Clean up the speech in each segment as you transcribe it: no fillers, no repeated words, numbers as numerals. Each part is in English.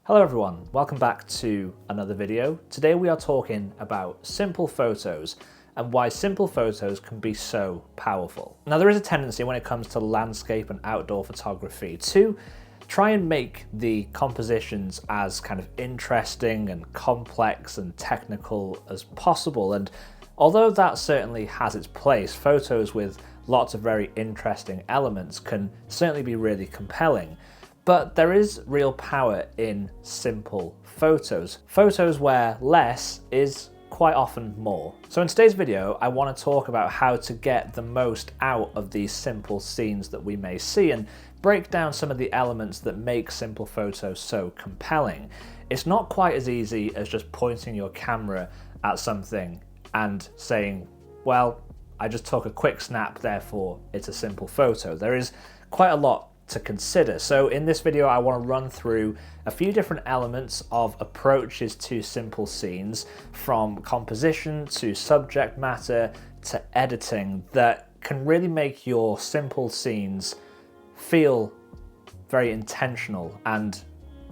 Hello everyone, welcome back to another video. Today we are talking about simple photos and why simple photos can be so powerful. Now there is a tendency when it comes to landscape and outdoor photography to try and make the compositions as kind of interesting and complex and technical as possible. And although that certainly has its place, photos with lots of very interesting elements can certainly be really compelling. But there is real power in simple photos. Photos where less is quite often more. So in today's video, I want to talk about how to get the most out of these simple scenes that we may see and break down some of the elements that make simple photos so compelling. It's not quite as easy as just pointing your camera at something and saying, well, I just took a quick snap, therefore it's a simple photo. There is quite a lot to consider. So in this video, I want to run through a few different elements of approaches to simple scenes, from composition to subject matter to editing, that can really make your simple scenes feel very intentional and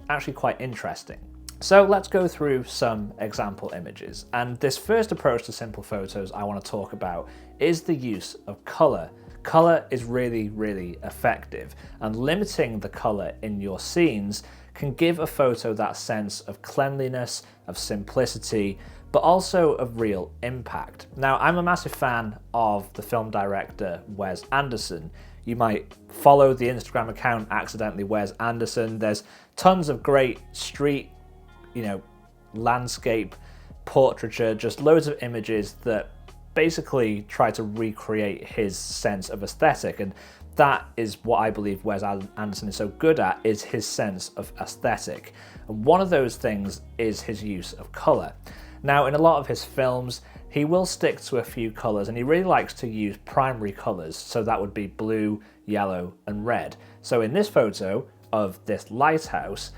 actually quite interesting. So let's go through some example images. And this first approach to simple photos I want to talk about is the use of color. Color is really, really effective, and limiting the color in your scenes can give a photo that sense of cleanliness, of simplicity, but also of real impact. Now, I'm a massive fan of the film director Wes Anderson. You might follow the Instagram account Accidentally Wes Anderson. There's tons of great street, landscape, portraiture, just loads of images that basically try to recreate his sense of aesthetic, and that is what I believe Wes Anderson is so good at, is his sense of aesthetic. And one of those things is his use of color. Now, in a lot of his films, he will stick to a few colors, and he really likes to use primary colors, so that would be blue, yellow, and red. So in this photo of this lighthouse,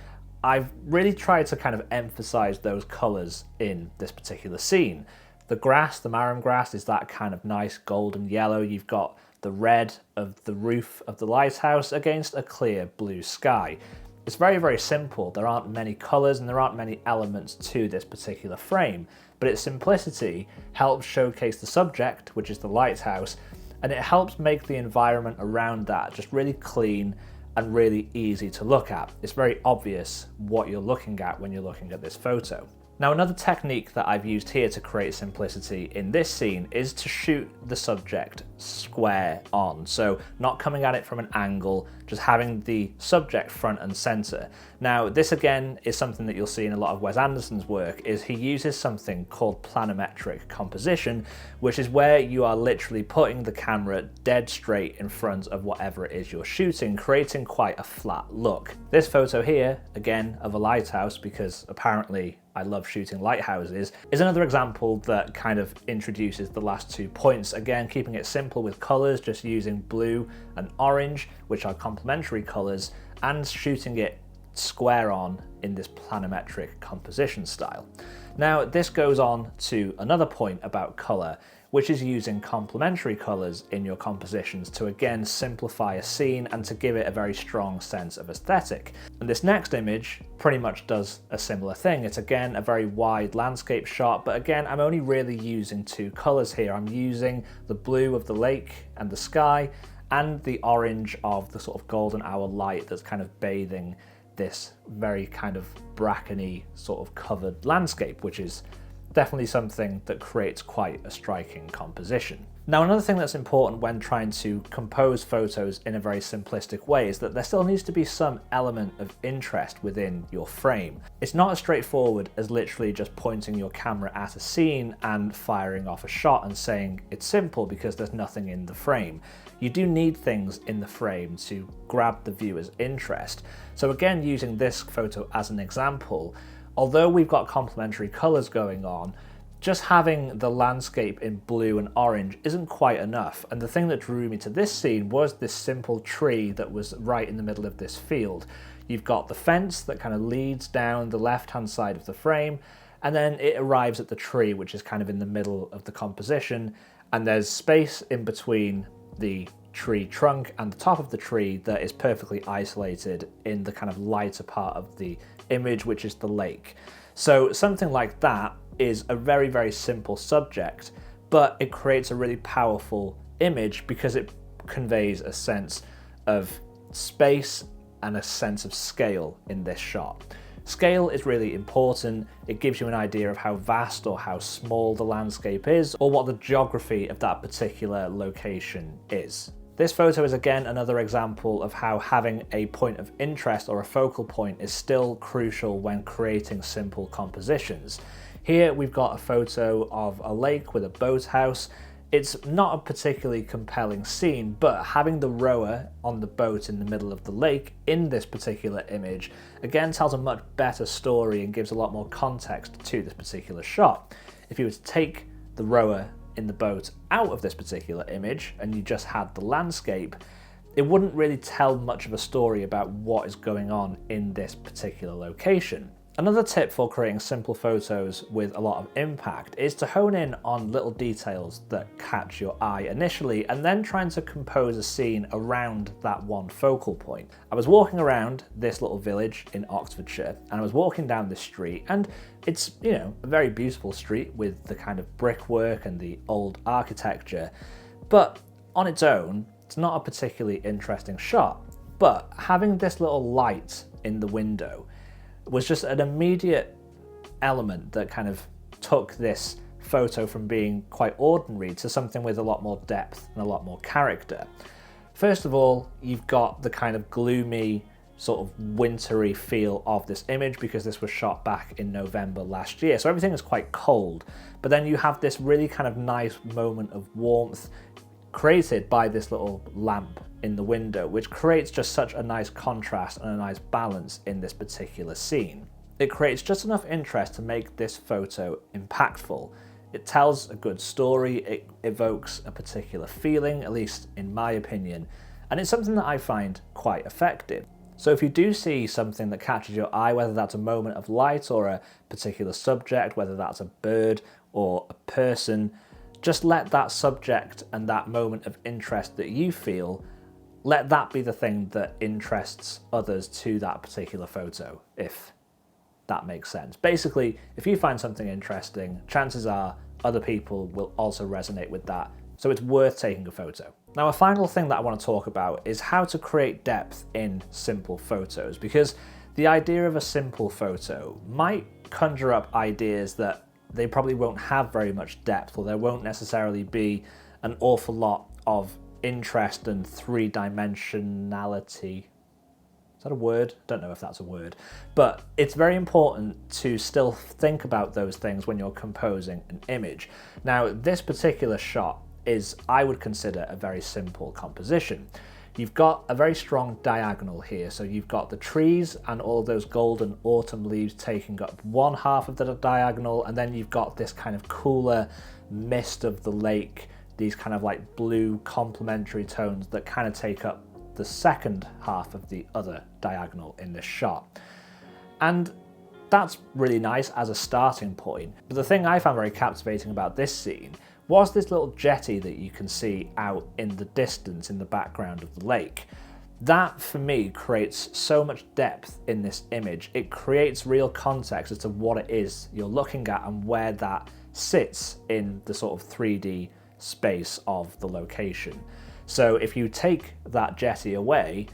I've really tried to kind of emphasize those colors in this particular scene. The grass, the marram grass, is that kind of nice golden yellow. You've got the red of the roof of the lighthouse against a clear blue sky. It's very, very simple. There aren't many colors and there aren't many elements to this particular frame, but its simplicity helps showcase the subject, which is the lighthouse, and it helps make the environment around that just really clean and really easy to look at. It's very obvious what you're looking at when you're looking at this photo. Now, another technique that I've used here to create simplicity in this scene is to shoot the subject square on. So not coming at it from an angle, just having the subject front and center. Now, this again is something that you'll see in a lot of Wes Anderson's work, is he uses something called planimetric composition, which is where you are literally putting the camera dead straight in front of whatever it is you're shooting, creating quite a flat look. This photo here, again, of a lighthouse, because apparently I love shooting lighthouses, is another example that kind of introduces the last 2 points. Again, keeping it simple with colors, just using blue and orange, which are complementary colors, and shooting it square on in this planimetric composition style. Now, this goes on to another point about color, which is using complementary colors in your compositions to again simplify a scene and to give it a very strong sense of aesthetic. And this next image pretty much does a similar thing. It's again a very wide landscape shot, but again, I'm only really using 2 colors here. I'm using the blue of the lake and the sky and the orange of the sort of golden hour light that's kind of bathing this very kind of brackeny sort of covered landscape, which is definitely something that creates quite a striking composition. Now, another thing that's important when trying to compose photos in a very simplistic way is that there still needs to be some element of interest within your frame. It's not as straightforward as literally just pointing your camera at a scene and firing off a shot and saying it's simple because there's nothing in the frame. You do need things in the frame to grab the viewer's interest. So again, using this photo as an example, although we've got complementary colors going on, just having the landscape in blue and orange isn't quite enough. And the thing that drew me to this scene was this simple tree that was right in the middle of this field. You've got the fence that kind of leads down the left-hand side of the frame, and then it arrives at the tree, which is kind of in the middle of the composition. And there's space in between the tree trunk and the top of the tree that is perfectly isolated in the kind of lighter part of the image, which is the lake. So something like that is a very, very simple subject, but it creates a really powerful image because it conveys a sense of space and a sense of scale in this shot. Scale is really important. It gives you an idea of how vast or how small the landscape is, or what the geography of that particular location is. This photo is again another example of how having a point of interest or a focal point is still crucial when creating simple compositions. Here we've got a photo of a lake with a boathouse. It's not a particularly compelling scene, but having the rower on the boat in the middle of the lake in this particular image again tells a much better story and gives a lot more context to this particular shot. If you were to take the rower in the boat out of this particular image and you just had the landscape, it wouldn't really tell much of a story about what is going on in this particular location. Another tip for creating simple photos with a lot of impact is to hone in on little details that catch your eye initially and then trying to compose a scene around that one focal point. I was walking around this little village in Oxfordshire and I was walking down this street, and it's, you know, a very beautiful street with the kind of brickwork and the old architecture, but on its own, it's not a particularly interesting shot. But having this little light in the window was just an immediate element that kind of took this photo from being quite ordinary to something with a lot more depth and a lot more character. First of all, you've got the kind of gloomy, sort of wintry feel of this image because this was shot back in November last year, so everything is quite cold. But then you have this really kind of nice moment of warmth created by this little lamp in the window, which creates just such a nice contrast and a nice balance in this particular scene. It creates just enough interest to make this photo impactful. It tells a good story, it evokes a particular feeling, at least in my opinion, and it's something that I find quite effective. So if you do see something that catches your eye, whether that's a moment of light or a particular subject, whether that's a bird or a person, just let that subject and that moment of interest that you feel, let that be the thing that interests others to that particular photo, if that makes sense. Basically, if you find something interesting, chances are other people will also resonate with that, so it's worth taking a photo. Now, a final thing that I want to talk about is how to create depth in simple photos, because the idea of a simple photo might conjure up ideas that they probably won't have very much depth, or there won't necessarily be an awful lot of interest and three-dimensionality. Is that a word? I don't know if that's a word. But it's very important to still think about those things when you're composing an image. Now, this particular shot is, I would consider, a very simple composition. You've got a very strong diagonal here, so you've got the trees and all those golden autumn leaves taking up one half of the diagonal, and then you've got this kind of cooler mist of the lake, these kind of like blue complementary tones that kind of take up the second half of the other diagonal in this shot. And that's really nice as a starting point, but the thing I found very captivating about this scene was this little jetty that you can see out in the distance in the background of the lake. That, for me, creates so much depth in this image. It creates real context as to what it is you're looking at and where that sits in the sort of 3D space of the location. So if you take that jetty away,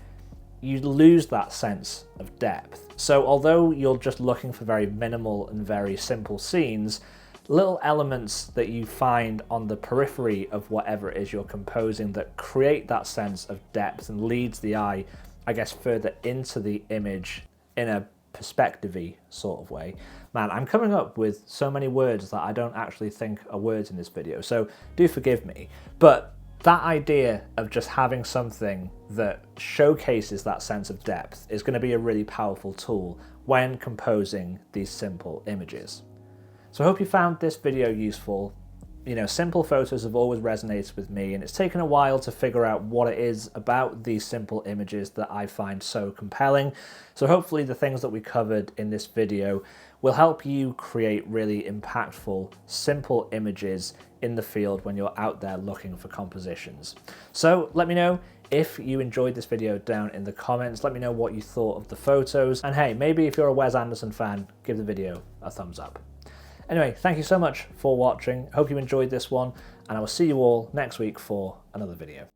you lose that sense of depth. So although you're just looking for very minimal and very simple scenes, little elements that you find on the periphery of whatever it is you're composing that create that sense of depth and leads the eye, I guess, further into the image in a perspective-y sort of way. Man, I'm coming up with so many words that I don't actually think are words in this video, so do forgive me. But that idea of just having something that showcases that sense of depth is going to be a really powerful tool when composing these simple images. So I hope you found this video useful. simple photos have always resonated with me, and it's taken a while to figure out what it is about these simple images that I find so compelling. So hopefully the things that we covered in this video will help you create really impactful, simple images in the field when you're out there looking for compositions. So let me know if you enjoyed this video down in the comments. Let me know what you thought of the photos. And hey, maybe if you're a Wes Anderson fan, give the video a thumbs up. Anyway, thank you so much for watching. Hope you enjoyed this one, and I will see you all next week for another video.